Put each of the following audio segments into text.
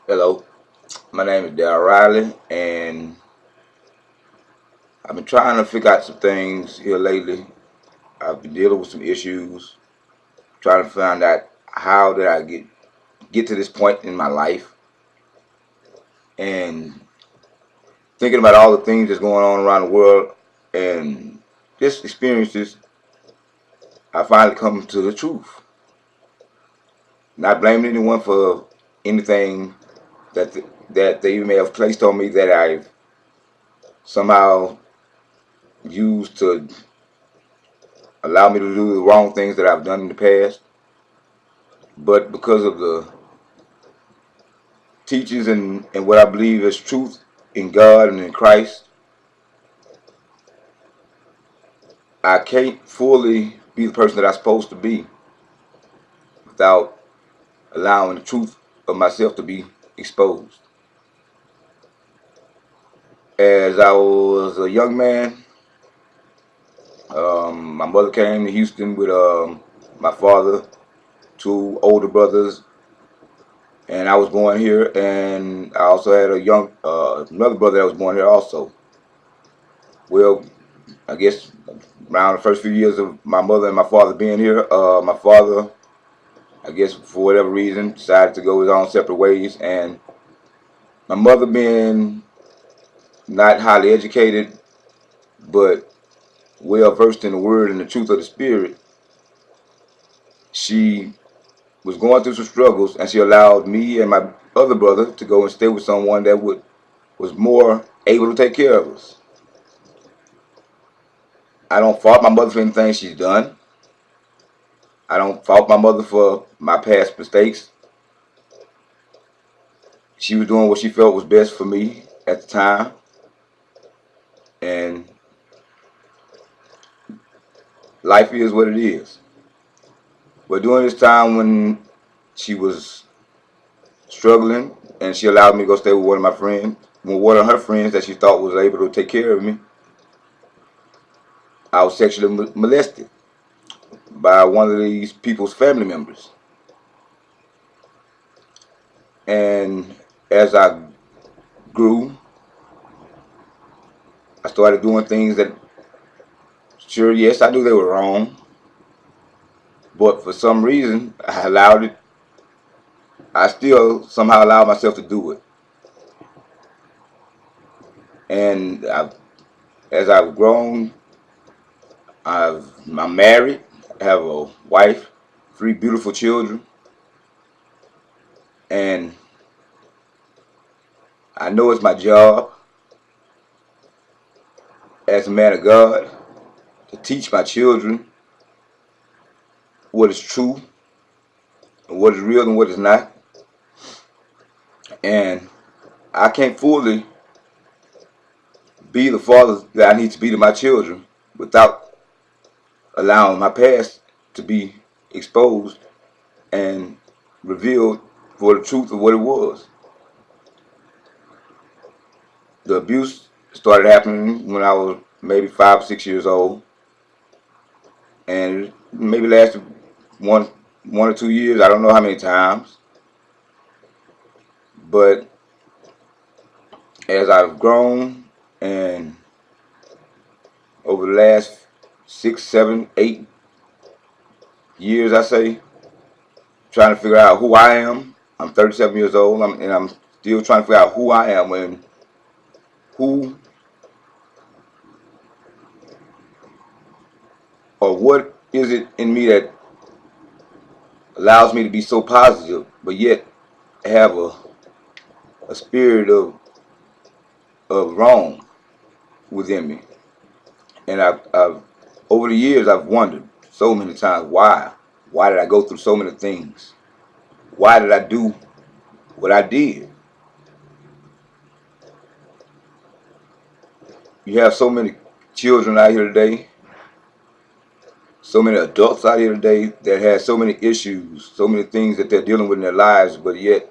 Hello, my name is Darryl Riley, and I've been trying to figure out some things here lately. I've been dealing with some issues, trying to find out how did I get to this point in my life, and thinking about all the things that's going on around the world, and just experiences. I finally come to the truth. Not blaming anyone for anything that they may have placed on me that I've somehow used to allow me to do the wrong things that I've done in the past. But because of the teachings and what I believe is truth in God and in Christ, I can't fully be the person that I'm supposed to be without allowing the truth of myself to be exposed. As I was a young man, my mother came to Houston with my father, two older brothers, and I was born here. And I also had a young another brother that was born here also. Well, I guess around the first few years of my mother and my father being here, my father, I guess for whatever reason, decided to go his own separate ways, and my mother being not highly educated, but well versed in the word and the truth of the spirit, she was going through some struggles, and she allowed me and my other brother to go and stay with someone that was more able to take care of us. I don't fault my mother for anything she's done. I don't fault my mother for my past mistakes. She was doing what she felt was best for me at the time, and life is what it is. But during this time when she was struggling, and she allowed me to go stay with one of my friends, with one of her friends that she thought was able to take care of me, I was sexually molested by one of these people's family members. And as I grew, I started doing things that, sure, yes, I knew they were wrong, but for some reason, I allowed it. I still somehow allowed myself to do it. And as I've grown, I'm married, I have a wife, three beautiful children, and I know it's my job as a man of God to teach my children what is true and what is real and what is not. And I can't fully be the father that I need to be to my children without allowing my past to be exposed and revealed for the truth of what it was. The abuse started happening when I was maybe 5 or 6 years old, and maybe lasted one one or 2 years. I don't know how many times, but as I've grown and over the last 6, 7, 8 years, I say, trying to figure out who I am. I'm 37 years old, and I'm still trying to figure out who I am and who or what is it in me that allows me to be so positive, but yet have a spirit of wrong within me. And I've over the years I've wondered so many times why. Why did I go through so many things? Why did I do what I did? You have so many children out here today, so many adults out here today that have so many issues, so many things that they're dealing with in their lives, but yet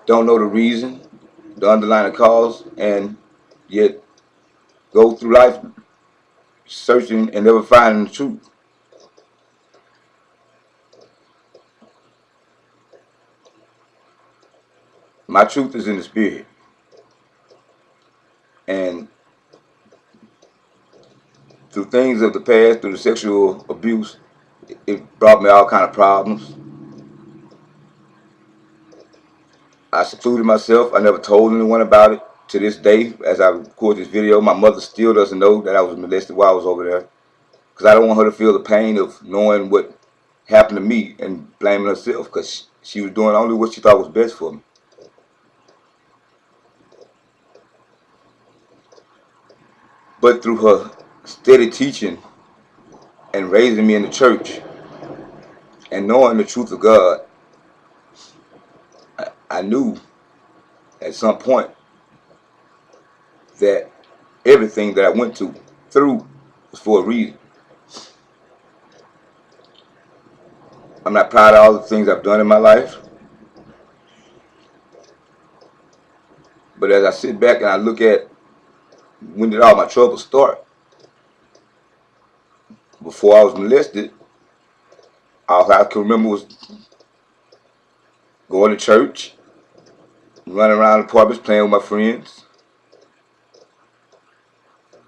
don't know the reason, the underlying cause, and yet go through life searching and never finding the truth. My truth is in the spirit. And through things of the past, through the sexual abuse, it brought me all kind of problems. I secluded myself. I never told anyone about it. To this day, as I record this video, my mother still doesn't know that I was molested while I was over there. Because I don't want her to feel the pain of knowing what happened to me and blaming herself, because she was doing only what she thought was best for me. But through her steady teaching and raising me in the church and knowing the truth of God, I knew at some point that everything that I went through was for a reason. I'm not proud of all the things I've done in my life, but as I sit back and I look at when did all my troubles start, before I was molested, all I could remember was going to church, running around the apartments, playing with my friends.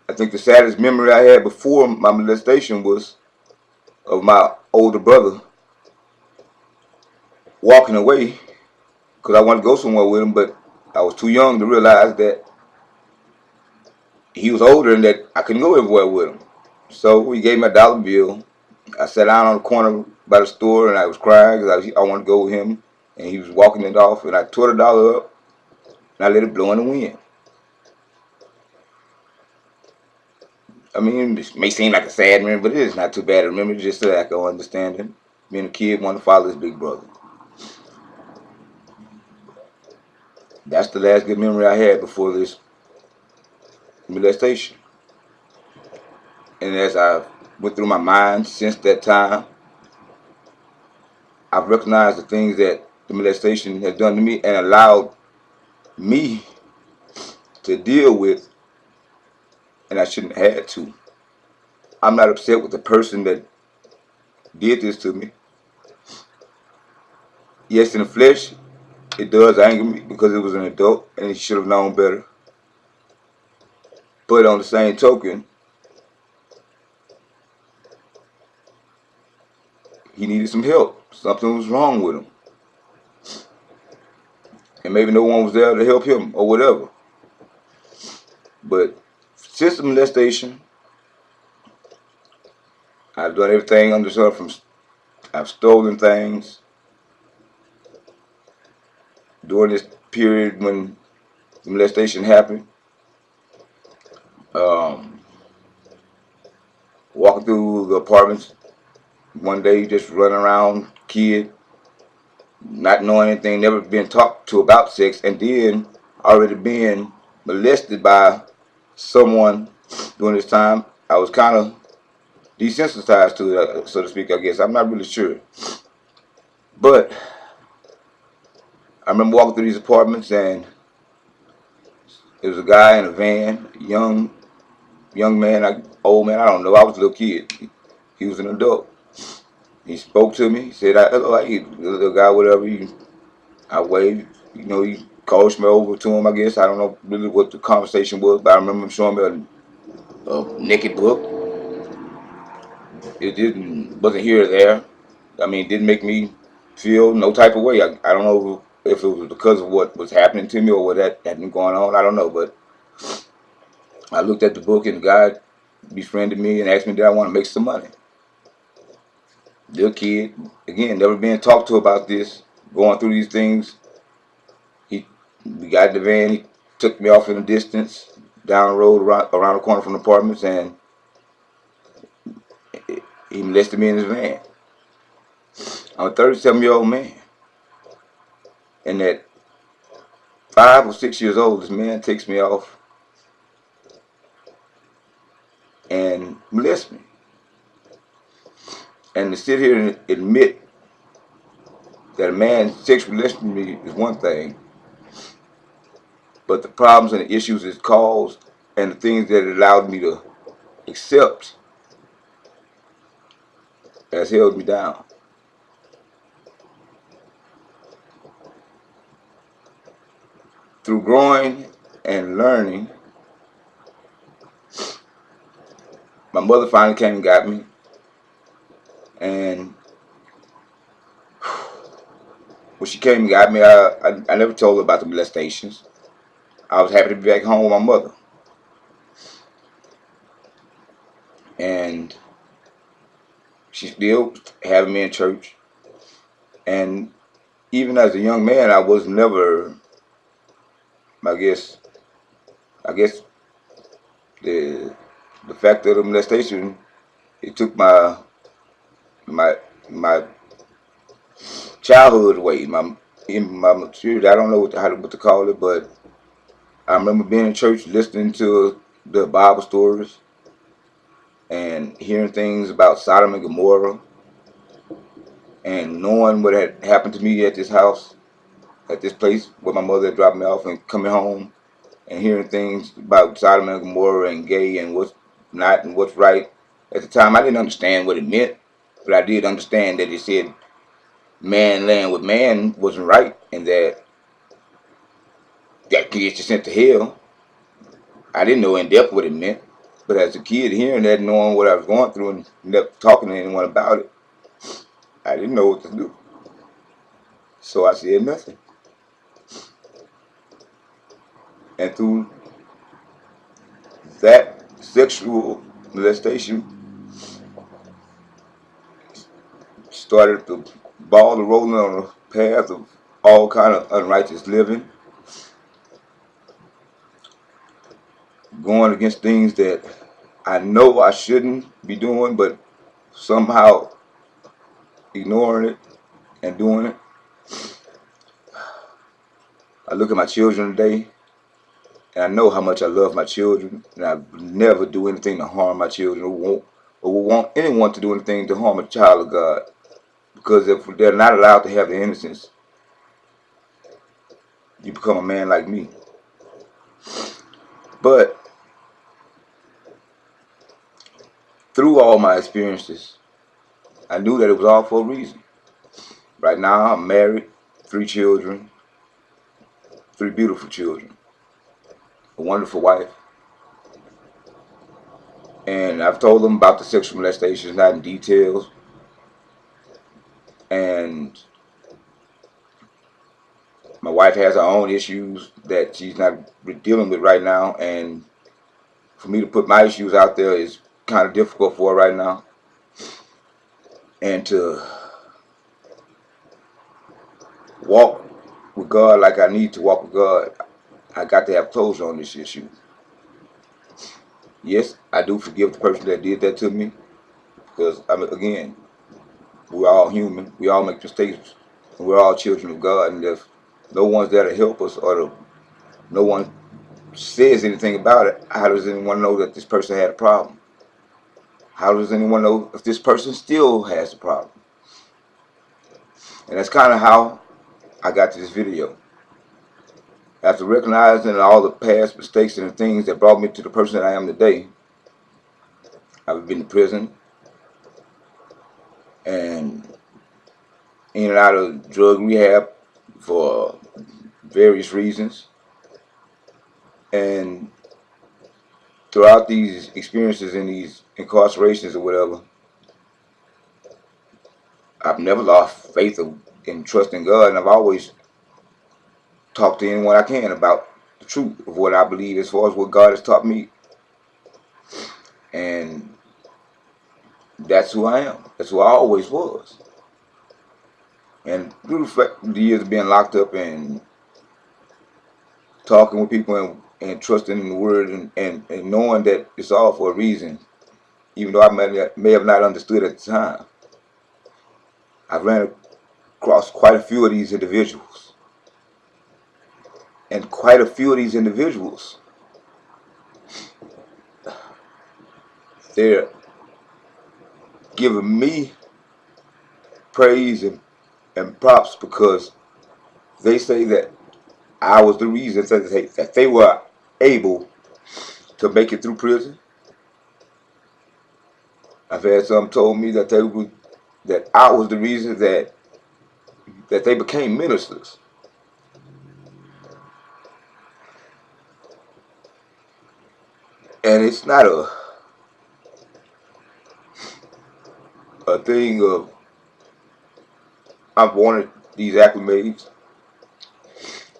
I think the saddest memory I had before my molestation was of my older brother walking away because I wanted to go somewhere with him, but I was too young to realize that he was older and that I couldn't go everywhere with him. So he gave me a dollar bill. I sat down on the corner by the store and I was crying because I wanted to go with him, and he was walking it off, and I tore the dollar up and I let it blow in the wind. I mean, it may seem like a sad memory, but it is not too bad a memory, just so that I can understand him. Being a kid, wanting to follow his big brother. That's the last good memory I had before this molestation. And as I went through my mind since that time, I've recognized the things that the molestation has done to me and allowed me to deal with, and I shouldn't have had to. I'm not upset with the person that did this to me. Yes, in the flesh, it does anger me because it was an adult and he should have known better. But on the same token, he needed some help. Something was wrong with him. And maybe no one was there to help him or whatever. But since the molestation, I've done everything under the sun. I've stolen things. During this period when the molestation happened, walking through the apartments one day, just running around, kid, not knowing anything, never been talked to about sex, and then already being molested by someone during this time. I was kind of desensitized to it, so to speak, I guess. I'm not really sure. But I remember walking through these apartments, and there was a guy in a van, young man, old man, I don't know. I was a little kid. He was an adult. He spoke to me. He said, "Hello, little guy, whatever." I waved. He coached me over to him, I guess. I don't know really what the conversation was, but I remember him showing me a naked book. It wasn't here or there. I mean, it didn't make me feel no type of way. I don't know if it was because of what was happening to me or what had been going on. I don't know, but I looked at the book, and the guy befriended me and asked me did I want to make some money. Little kid, again, never been talked to about this, going through these things. We got in the van, he took me off in the distance, down the road, around the corner from the apartments, and he molested me in his van. I'm a 37-year-old man. And at 5 or 6 years old, this man takes me off and molests me. And to sit here and admit that a man sexually molested me is one thing, but the problems and the issues it caused and the things that it allowed me to accept has held me down. through growing and learning, my mother finally came and got me. And when she came and got me, I never told her about the molestations. I was happy to be back home with my mother. And she still having me in church. And even as a young man, I was never, I guess the fact of the molestation, it took my my childhood away, my maturity. I don't know what to call it, but I remember being in church, listening to the Bible stories and hearing things about Sodom and Gomorrah, and knowing what had happened to me at this house, at this place where my mother had dropped me off, and coming home and hearing things about Sodom and Gomorrah and gay and what's not and what's right. At the time, I didn't understand what it meant, but I did understand that it said man laying with man wasn't right, and that could get you sent to hell. I didn't know in depth what it meant, but as a kid, hearing that, knowing what I was going through, and never talking to anyone about it, I didn't know what to do. So I said nothing. And through that sexual molestation, started the ball rolling on a path of all kind of unrighteous living, going against things that I know I shouldn't be doing, but somehow ignoring it and doing it. I look at my children today, and I know how much I love my children, and I would never do anything to harm my children, or would want anyone to do anything to harm a child of God. Because if they're not allowed to have the innocence, you become a man like me. But through all my experiences, I knew that it was all for a reason. Right now, I'm married, 3 children, 3 beautiful children, a wonderful wife. And I've told them about the sexual molestations, not in details. And my wife has her own issues that she's not dealing with right now. And for me to put my issues out there is kind of difficult for her right now. And to walk with God like I need to walk with God, I got to have closure on this issue. Yes, I do forgive the person that did that to me, because again, we're all human. We all make mistakes, and we're all children of God. And if no one's there to help us, or no one says anything about it, how does anyone know that this person had a problem? How does anyone know if this person still has a problem? And that's kind of how I got to this video. After recognizing all the past mistakes and the things that brought me to the person that I am today, I've been to prison and in and out of drug rehab for various reasons. And throughout these experiences and these incarcerations or whatever, I've never lost faith in trust in God, and I've always talked to anyone I can about the truth of what I believe as far as what God has taught me. And that's who I am. That's who I always was. And through the years of being locked up and talking with people and trusting in the word and knowing that it's all for a reason, even though I may have not understood at the time, I've ran across quite a few of these individuals. And quite a few of these individuals, they're giving me praise and props because they say that I was the reason that they were able to make it through prison. I've had some told me that that I was the reason that they became ministers. And it's not a thing of I've wanted these acclimates,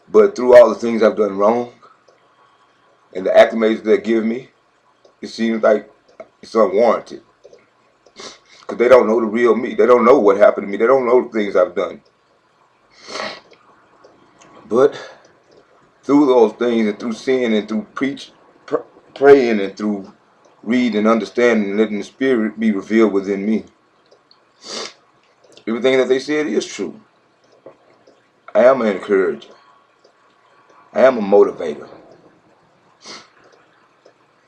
but through all the things I've done wrong and the acclimates they give me, it seems like it's unwarranted. Because they don't know the real me. They don't know what happened to me. They don't know the things I've done. But through those things and through sin and through praying and through reading and understanding and letting the Spirit be revealed within me, everything that they said is true. I am an encourager. I am a motivator.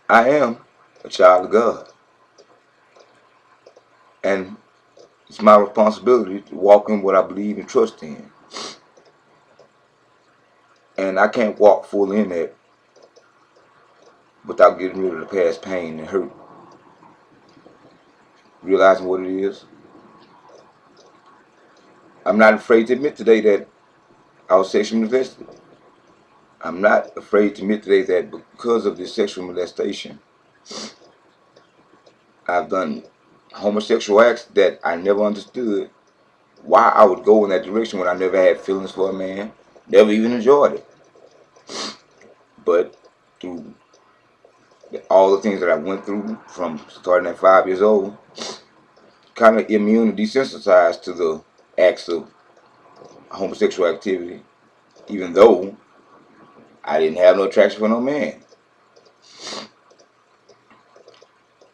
I am a child of God. And it's my responsibility to walk in what I believe and trust in. And I can't walk fully in that without getting rid of the past pain and hurt. Realizing what it is. I'm not afraid to admit today that I was sexually molested. I'm not afraid to admit today that because of this sexual molestation, I've done homosexual acts that I never understood why I would go in that direction when I never had feelings for a man, never even enjoyed it. But through all the things that I went through from starting at 5 years old, kind of immune and desensitized to the acts of homosexual activity, even though I didn't have no attraction for no man.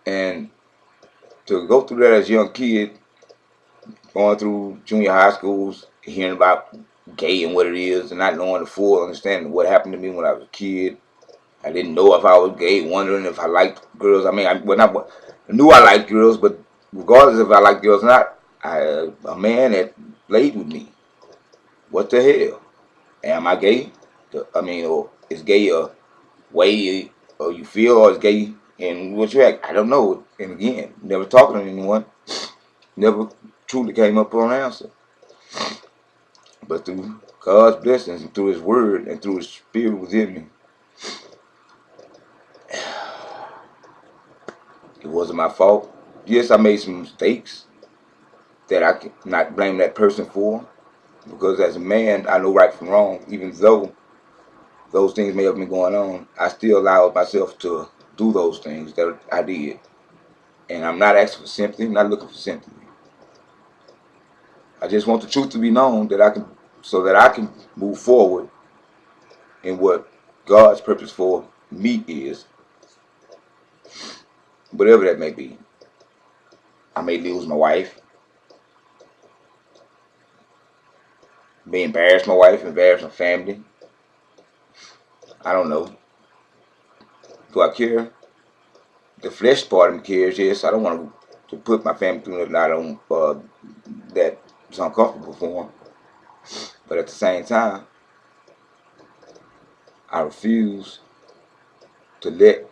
And to go through that as a young kid, going through junior high schools, hearing about gay and what it is, and not knowing the full understanding of what happened to me when I was a kid. I didn't know if I was gay, wondering if I liked girls. I mean, I knew I liked girls, but regardless if I liked girls or not, a man that played with me. What the hell? Am I gay? I mean, or is gay a way or you feel, or is gay and what you act? I don't know. And again, never talking to anyone, never truly came up with an answer. But through God's blessings and through His Word and through His Spirit within me, it wasn't my fault. Yes, I made some mistakes that I cannot blame that person for, because as a man, I know right from wrong. Even though those things may have been going on, I still allowed myself to do those things that I did. And I'm not asking for sympathy, not looking for sympathy. I just want the truth to be known so that I can move forward in what God's purpose for me is, whatever that may be. I may lose my wife, may embarrass my wife, embarrass my family. I don't know. Do I care? The flesh part of me cares, yes. I don't want to put my family through nothing I don't that's uncomfortable for them. But at the same time, I refuse to let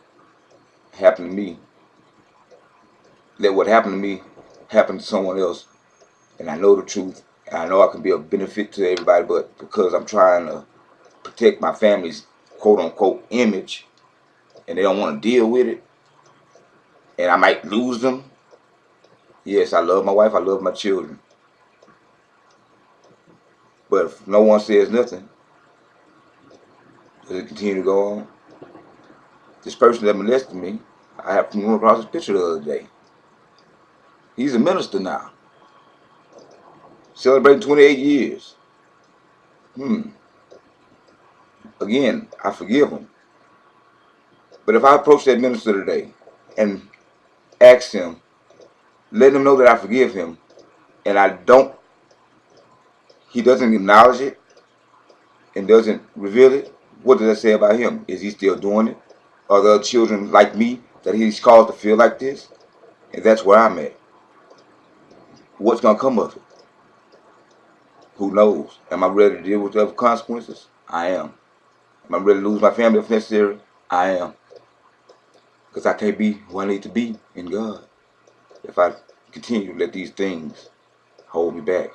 what happened to me happen to someone else. And I know the truth, and I know I can be of benefit to everybody, but because I'm trying to protect my family's quote-unquote image, and they don't want to deal with it, and I might lose them. Yes, I love my wife, I love my children. But if no one says nothing, does it continue to go on? This person that molested me, I happened to run across his picture the other day. He's a minister now. Celebrating 28 years. Again, I forgive him. But if I approach that minister today and ask him, let him know that I forgive him, and he doesn't acknowledge it and doesn't reveal it, what does that say about him? Is he still doing it? Are there children like me that he's caused to feel like this? And that's where I'm at. What's going to come of it? Who knows? Am I ready to deal with the consequences? I am. Am I ready to lose my family if necessary? I am. Because I can't be who I need to be in God if I continue to let these things hold me back.